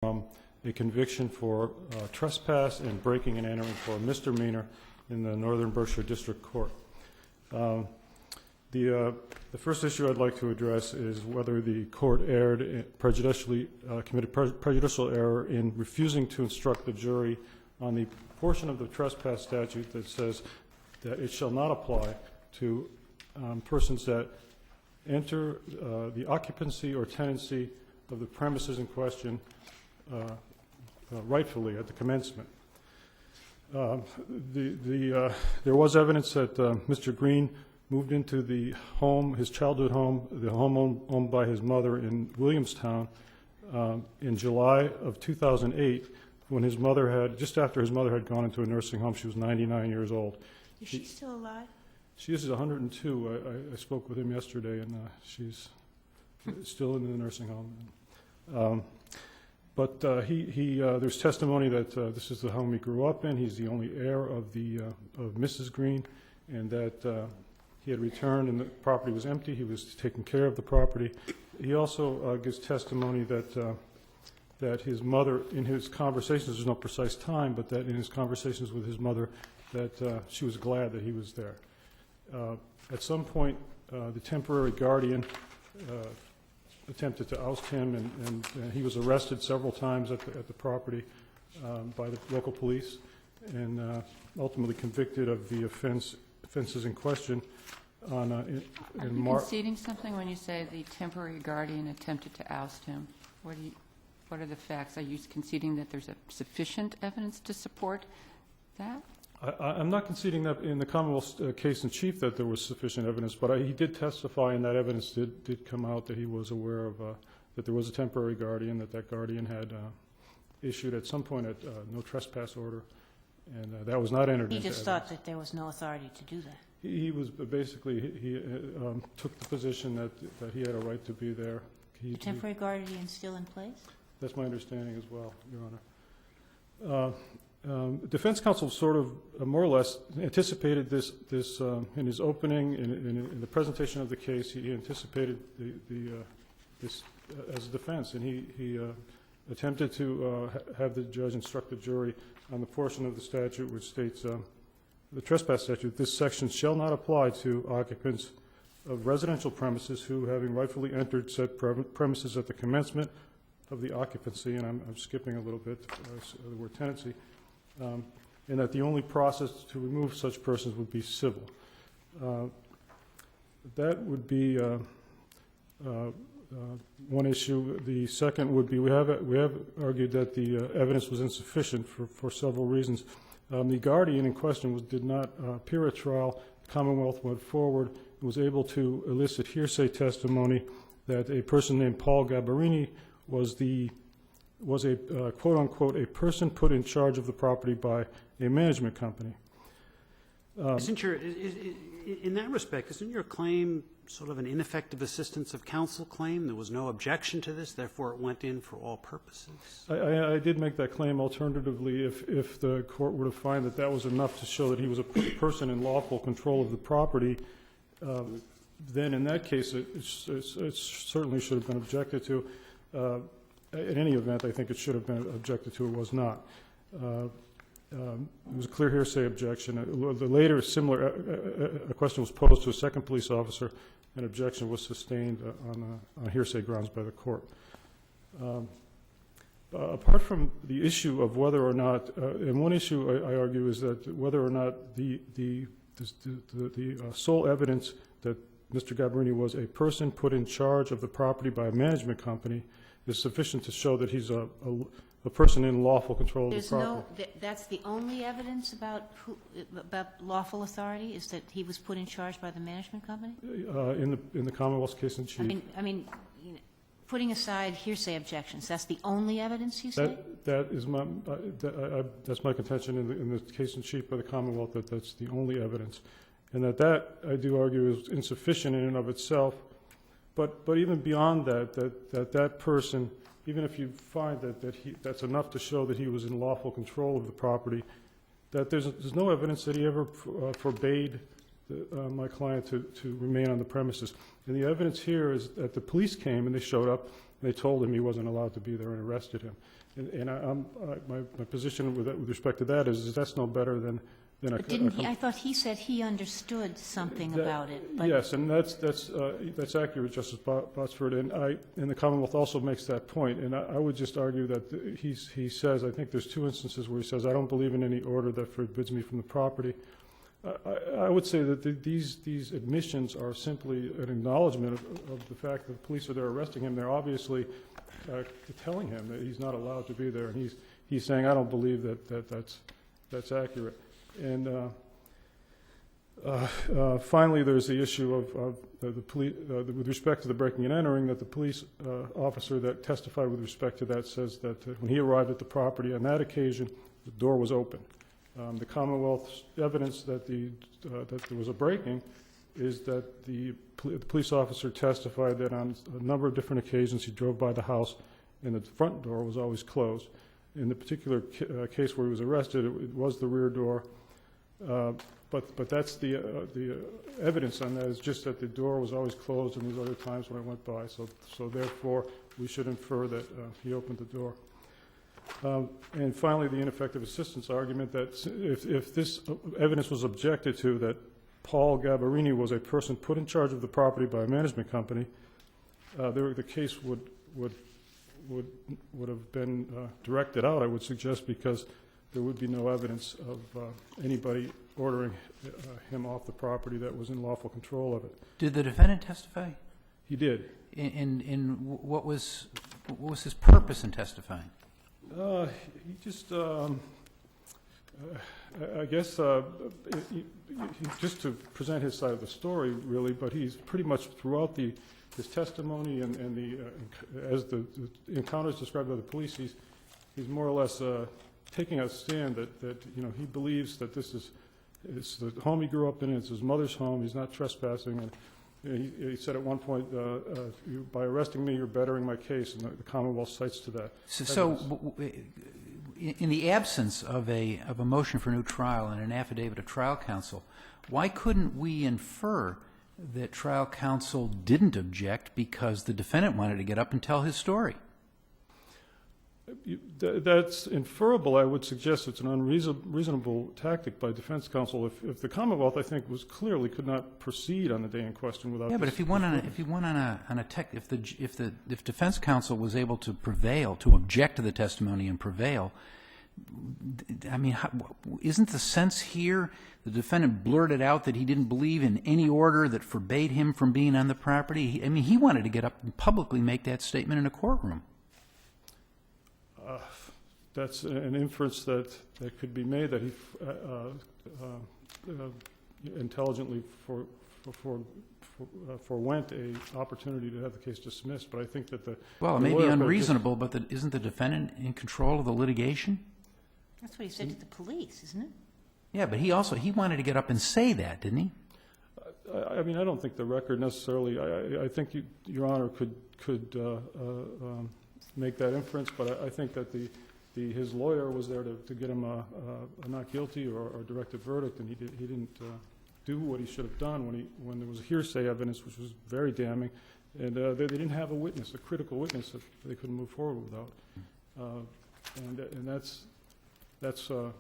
from a conviction for trespass and breaking and entering for a misdemeanor in the Northern Berkshire District Court. The first issue I'd like to address is whether the court committed prejudicial error in refusing to instruct the jury on the portion of the trespass statute that says that it shall not apply to persons that enter the occupancy or tenancy of the premises in question rightfully at the commencement. There was evidence that Mr. Greene moved into the home, his childhood home, the home owned by his mother in Williamstown in July of 2008, when his mother had, just after his mother had gone into a nursing home. She was 99 years old. Is she still alive? She is 102. I spoke with him yesterday, and she's still in the nursing home. But there's testimony that this is the home he grew up in. He's the only heir of Mrs. Greene, and that he had returned and the property was empty. He was taking care of the property. He also gives testimony that his mother, in his conversations, there's no precise time, but that in his conversations with his mother, that she was glad that he was there. At some point, the temporary guardian attempted to oust him, and he was arrested several times at the property by the local police, and ultimately convicted of the offenses in question. Are you conceding something when you say the temporary guardian attempted to oust him? What are the facts? Are you conceding that there's sufficient evidence to support that? I'm not conceding that in the Commonwealth case in chief that there was sufficient evidence, but he did testify, and that evidence did come out that he was aware of that there was a temporary guardian, that guardian had issued at some point a no trespass order, and that was not entered into evidence. He just thought that there was no authority to do that. He was basically, he took the position that he had a right to be there. The temporary guardian still in place? That's my understanding as well, Your Honor. Defense counsel sort of more or less anticipated this in his opening, in the presentation of the case. He anticipated this as a defense, and he attempted to have the judge instruct the jury on the portion of the statute which states the trespass statute. This section shall not apply to occupants of residential premises who, having rightfully entered said premises at the commencement of the occupancy, and I'm skipping a little bit, the word tenancy, and that the only process to remove such persons would be civil. That would be one issue. The second would be we have argued that the evidence was insufficient for several reasons. The guardian in question did not appear at trial. The Commonwealth went forward and was able to elicit hearsay testimony that a person named Paul Gabarini was a quote unquote a person put in charge of the property by a management company. In that respect, isn't your claim sort of an ineffective assistance of counsel claim? There was no objection to this, therefore it went in for all purposes. I did make that claim. Alternatively, if the court were to find that that was enough to show that he was a person in lawful control of the property, then in that case it certainly should have been objected to. In any event, I think it should have been objected to. It was not. It was a clear hearsay objection. The later a question was posed to a second police officer. An objection was sustained on hearsay grounds by the court. Apart from the issue of whether or not, and one issue I argue is that whether or not the sole evidence that Mr. Gabarini was a person put in charge of the property by a management company is sufficient to show that he's a person in lawful control of the property. That's the only evidence about lawful authority, is that he was put in charge by the management company? In the Commonwealth's case in chief. I mean, putting aside hearsay objections, that's the only evidence you say? That's my contention in the case in chief by the Commonwealth, that that's the only evidence, and that I do argue is insufficient in and of itself. But even beyond that person, even if you find that's enough to show that he was in lawful control of the property, that there's no evidence that he ever forbade my client to remain on the premises. And the evidence here is that the police came and they showed up and they told him he wasn't allowed to be there and arrested him. And my position with respect to that is that's no better than a... But didn't he, I thought he said he understood something about it. But Yes, and that's accurate, Justice Botsford, and the Commonwealth also makes that point. And I would just argue that he says, I think there's two instances where he says, I don't believe in any order that forbids me from the property. I would say that these admissions are simply an acknowledgement of the fact that the police are there arresting him. They're obviously telling him that he's not allowed to be there, and he's saying, I don't believe that's accurate. And finally, there's the issue of the police, with respect to the breaking and entering, that the police officer that testified with respect to that says that when he arrived at the property on that occasion, the door was open. The Commonwealth's evidence that that there was a breaking is that the police officer testified that on a number of different occasions he drove by the house and the front door was always closed. In the particular case where he was arrested, it was the rear door. But that's the evidence on that is just that the door was always closed and these other times when I went by. So therefore, we should infer that he opened the door. And finally, the ineffective assistance argument that if this evidence was objected to, that Paul Gabarini was a person put in charge of the property by a management company, the case would have been directed out, I would suggest, because there would be no evidence of anybody ordering him off the property that was in lawful control of it. Did the defendant testify? He did. In what was his purpose in testifying? He just, I guess, just to present his side of the story, really, but he's pretty much throughout his testimony and as the encounters described by the police, he's more or less taking a stand that he believes that it's the home he grew up in, it's his mother's home, he's not trespassing, and he said at one point, by arresting me, you're bettering my case, and the Commonwealth cites to that. So in the absence of a motion for new trial and an affidavit of trial counsel, why couldn't we infer that trial counsel didn't object because the defendant wanted to get up and tell his story? That's inferable. I would suggest it's an unreasonable tactic by defense counsel. If the Commonwealth, I think, was clearly could not proceed on the day in question without. Yeah, but if defense counsel was able to prevail, to object to the testimony and prevail, I mean, isn't the sense here the defendant blurted out that he didn't believe in any order that forbade him from being on the property? I mean, he wanted to get up and publicly make that statement in a courtroom. That's an inference that could be made, that he intelligently forwent an opportunity to have the case dismissed. But I think that well, it may be unreasonable, but isn't the defendant in control of the litigation? that's what he said to the police, isn't it? Yeah, but he wanted to get up and say that, didn't he? I mean, I don't think the record necessarily. I think Your Honor could make that inference, but I think that his lawyer was there to get him a not guilty or a directed verdict, and he didn't do what he should have done when there was hearsay evidence, which was very damning, and they didn't have a critical witness that they couldn't move forward without, and that's our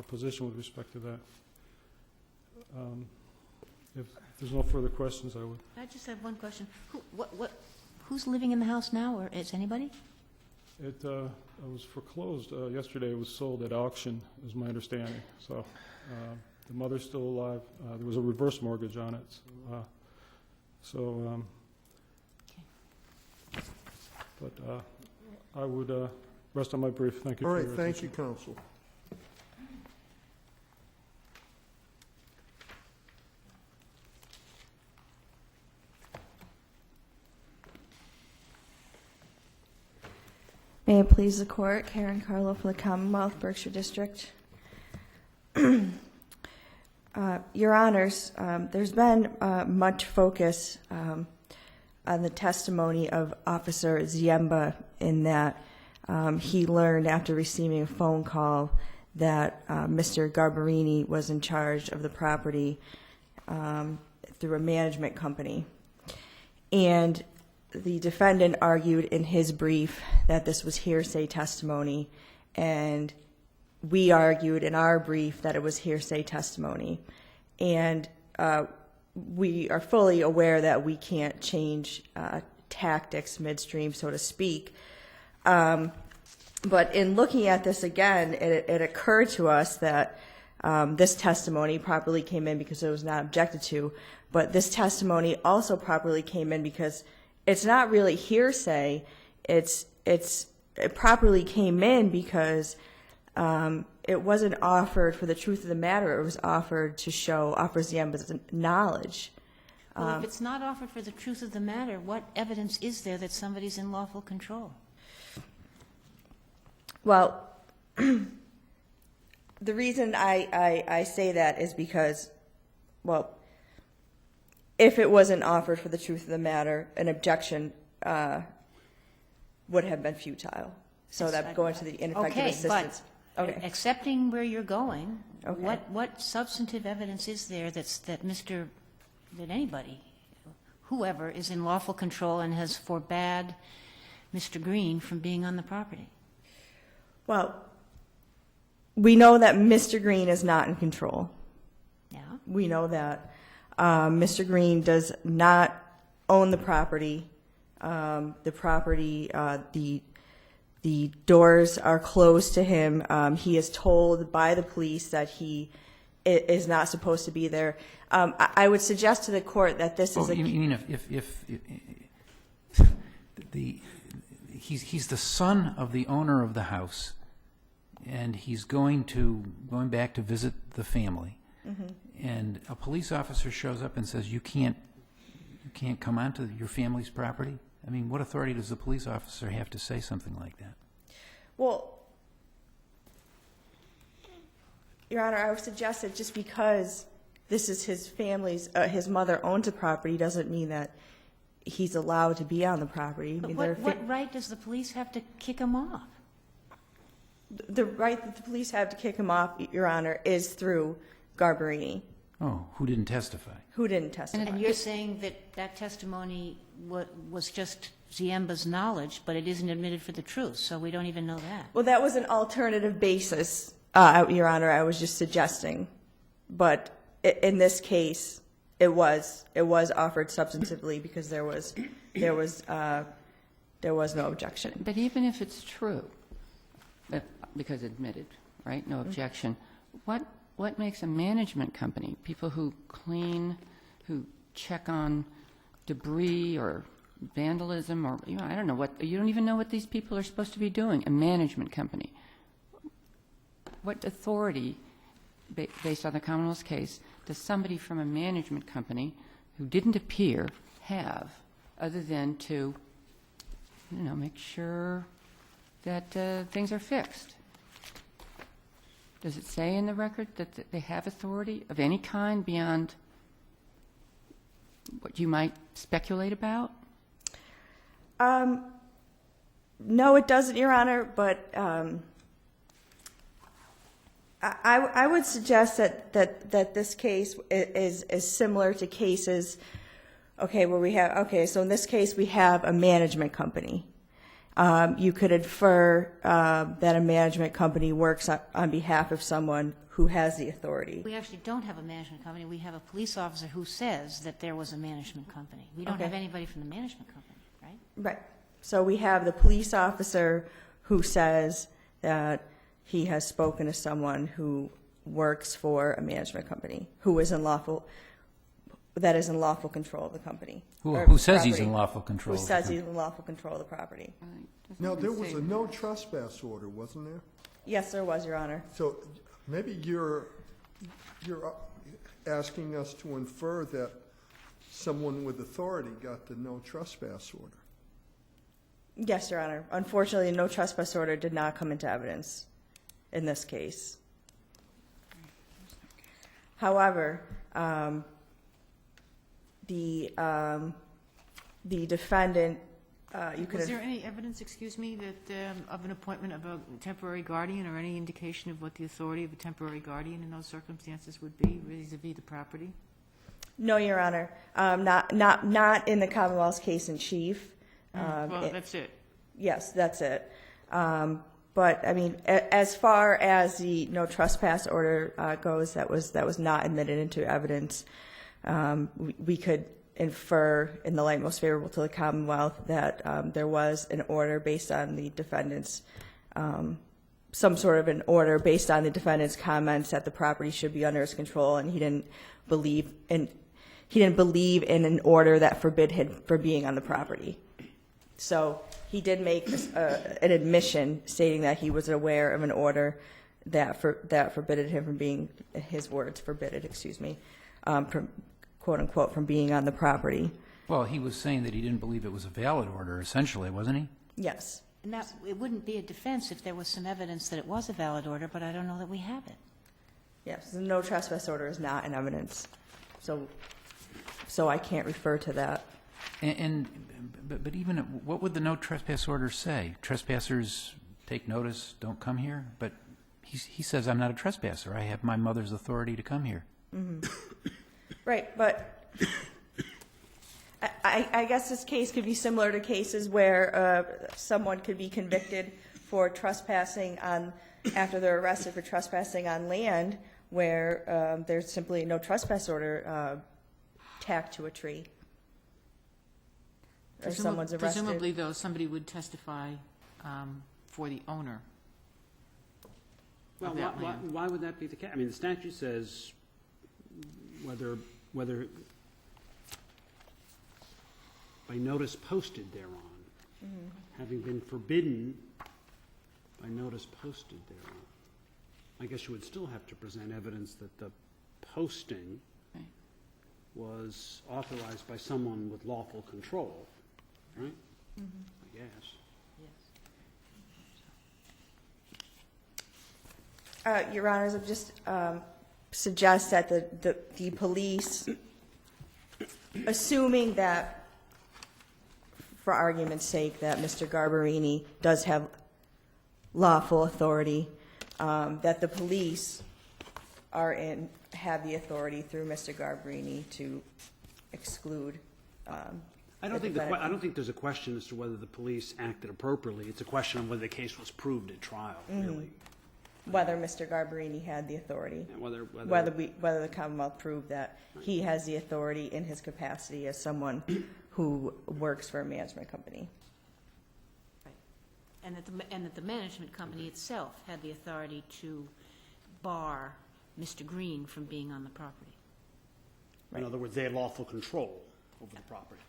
position with respect to that. If there's no further questions, I would. I just have one question. Who's living in the house now, or is anybody? It was foreclosed yesterday. It was sold at auction, is my understanding. So the mother's still alive. There was a reverse mortgage on it. But I would rest on my brief. Thank you. All for right, your thank attention. you, counsel. May it please the Court, Karen Carlo for the Commonwealth, Berkshire District. Your Honors, there's been much focus on the testimony of Officer Ziemba in that he learned after receiving a phone call that Mr. Garbarini was in charge of the property through a management company. And the defendant argued in his brief that this was hearsay testimony, and we argued in our brief that it was hearsay testimony. And we are fully aware that we can't change tactics midstream, so to speak. But in looking at this again, it occurred to us that this testimony properly came in because it was not objected to, but this testimony also properly came in because it's not really hearsay. It properly came in because it wasn't offered for the truth of the matter. It was offered to show Ziemba's knowledge. Well, if it's not offered for the truth of the matter, what evidence is there that somebody's in lawful control? Well, the reason I say that is because, well, if it wasn't offered for the truth of the matter, an objection would have been futile. So that going to the ineffective assistance. Okay, but accepting where you're going, Okay. what substantive evidence is there that anybody, whoever, is in lawful control and has forbade Mr. Greene from being on the property? Well, we know that Mr. Greene is not in control. Yeah. We know that. Mr. Greene does not own the property. The doors are closed to him. He is told by the police that he is not supposed to be there. I would suggest to the court that this is You mean he's the son of the owner of the house, and he's going back to visit the family, and a police officer shows up and says, you can't come onto your family's property? I mean, what authority does the police officer have to say something like that? Well, Your Honor, I would suggest that just because this is his family's, his mother owns a property doesn't mean that he's allowed to be on the property. I mean, What right does the police have to kick him off? the right that the police have to kick him off, Your Honor, is through Garbarini, Oh, who didn't testify? who didn't testify. And you're saying that testimony was just Ziemba's knowledge, but it isn't admitted for the truth, so we don't even know that. Well, that was an alternative basis, Your Honor, I was just suggesting. But in this case, it was offered substantively because there was no objection. But even if it's true, because admitted, right, no objection, what makes a management company, people who clean, who check on debris or vandalism or, I don't know what, you don't even know what these people are supposed to be doing, a management company. What authority, based on the Commonwealth's case, does somebody from a management company who didn't appear have, other than to, make sure that things are fixed? Does it say in the record that they have authority of any kind beyond what you might speculate about? No, it doesn't, Your Honor, but I would suggest that this case is similar to cases, so in this case we have a management company. You could infer that a management company works on behalf of someone who has the authority. We actually don't have a management company. We have a police officer who says that there was a management company. We don't have anybody from the management company, right? Right. So we have the police officer who says that he has spoken to someone who works for a management company, who is in lawful control of the company. Who says he's in lawful control? Who says he's in lawful control of the property. Now, there was a no trespass order, wasn't there? Yes, there was, Your Honor. So maybe you're asking us to infer that someone with authority got the no trespass order. Yes, Your Honor. Unfortunately, a no trespass order did not come into evidence in this case. However, the defendant, Was there any evidence, excuse me, that of an appointment of a temporary guardian or any indication of what the authority of a temporary guardian in those circumstances would be vis-a-vis the property? No, Your Honor, not in the Commonwealth's case in chief. Well, that's it. Yes, that's it. But, I mean, as far as the no trespass order goes, that was not admitted into evidence. We could infer, in the light most favorable to the Commonwealth, that there was an order based on the defendant's, some sort of an order based on the defendant's comments that the property should be under his control, and he didn't believe in an order that forbid him from being on the property. So he did make an admission stating that he was aware of an order that forbidded him from being, his words, forbidden, from, quote unquote, from being on the property. Well, he was saying that he didn't believe it was a valid order, essentially, wasn't he? Yes. And that, it wouldn't be a defense if there was some evidence that it was a valid order, but I don't know that we have it. Yes, the no trespass order is not in evidence. So I can't refer to that. But even, what would the no trespass order say? Trespassers take notice, don't come here? But he says, I'm not a trespasser. I have my mother's authority to come here. Mm-hmm. Right, but I guess this case could be similar to cases where someone could be convicted for trespassing after they're arrested for trespassing on land where there's simply no trespass order tacked to a tree. Or someone's arrested. Presumably, though, somebody would testify for the owner. Well, why would that be the case? I mean, the statute says whether by notice posted thereon, having been forbidden by notice posted thereon. I guess you would still have to present evidence that the posting was authorized by someone with lawful control, right? I guess. Your Honors, I've just suggest that the police, assuming that, for argument's sake, that Mr. Garbarini does have lawful authority, that the police have the authority through Mr. Garbarini to exclude. I don't think there's a question as to whether the police acted appropriately. It's a question of whether the case was proved at trial, really. Whether Mr. Garbarini had the authority. Yeah, whether the Commonwealth proved that he has the authority in his capacity as someone who works for a management company. Right. And that the management company itself had the authority to bar Mr. Greene from being on the property. In other words, they had lawful control over the property.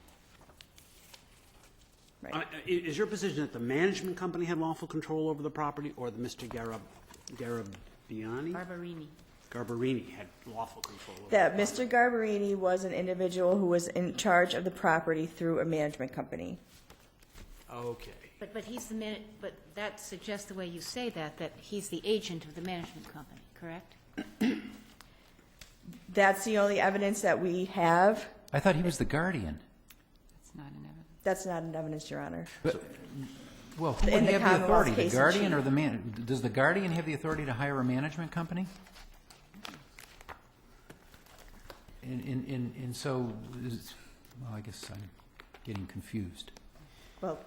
Right. Is your position that the management company had lawful control over the property, or the Mr. Garbarini had lawful control over That the Mr. Garbarini was an individual who was in charge of the property through a management company. Okay. But he's the but that suggests the way you say that he's the agent of the management company, correct? That's the only evidence that we have. I thought he was the guardian. It's not in evidence. That's not an evidence, Your Honor. Well, who In would the have the Commonwealth authority, the case in guardian chief. or the man? Does the guardian have the authority to hire a management company? And so, well, I guess I'm getting confused. Well,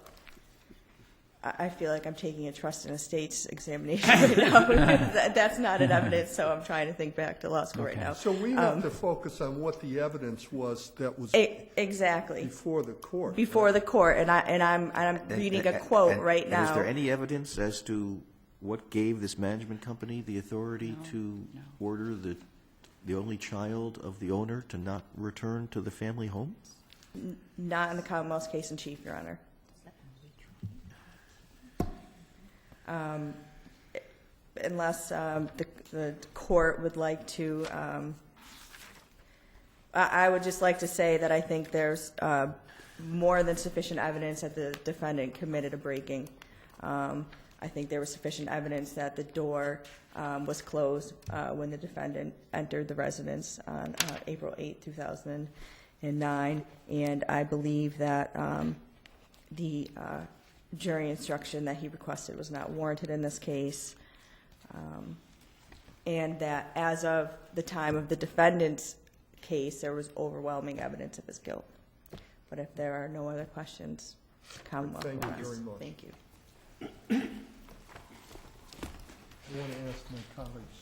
I feel like I'm taking a trust in estates examination right now. That's not an evidence, so I'm trying to think back to law school right Okay. now. So we have to focus on what the evidence was that was Exactly. before the court. Before the court, and I'm reading a quote right And now. is there any evidence as to what gave this management company the authority to order the only child of the owner to not return to the family home? Not in the Commonwealth's case in chief, Your Honor. Unless the court would like to, I would just like to say that I think there's more than sufficient evidence that the defendant committed a breaking. I think there was sufficient evidence that the door was closed when the defendant entered the residence on April 8, 2009, and I believe that the jury instruction that he requested was not warranted in this case, and that as of the time of the defendant's case, there was overwhelming evidence of his guilt. But if there are no other questions, Commonwealth will Thank you rest. very much. Thank you. I want to ask my colleagues,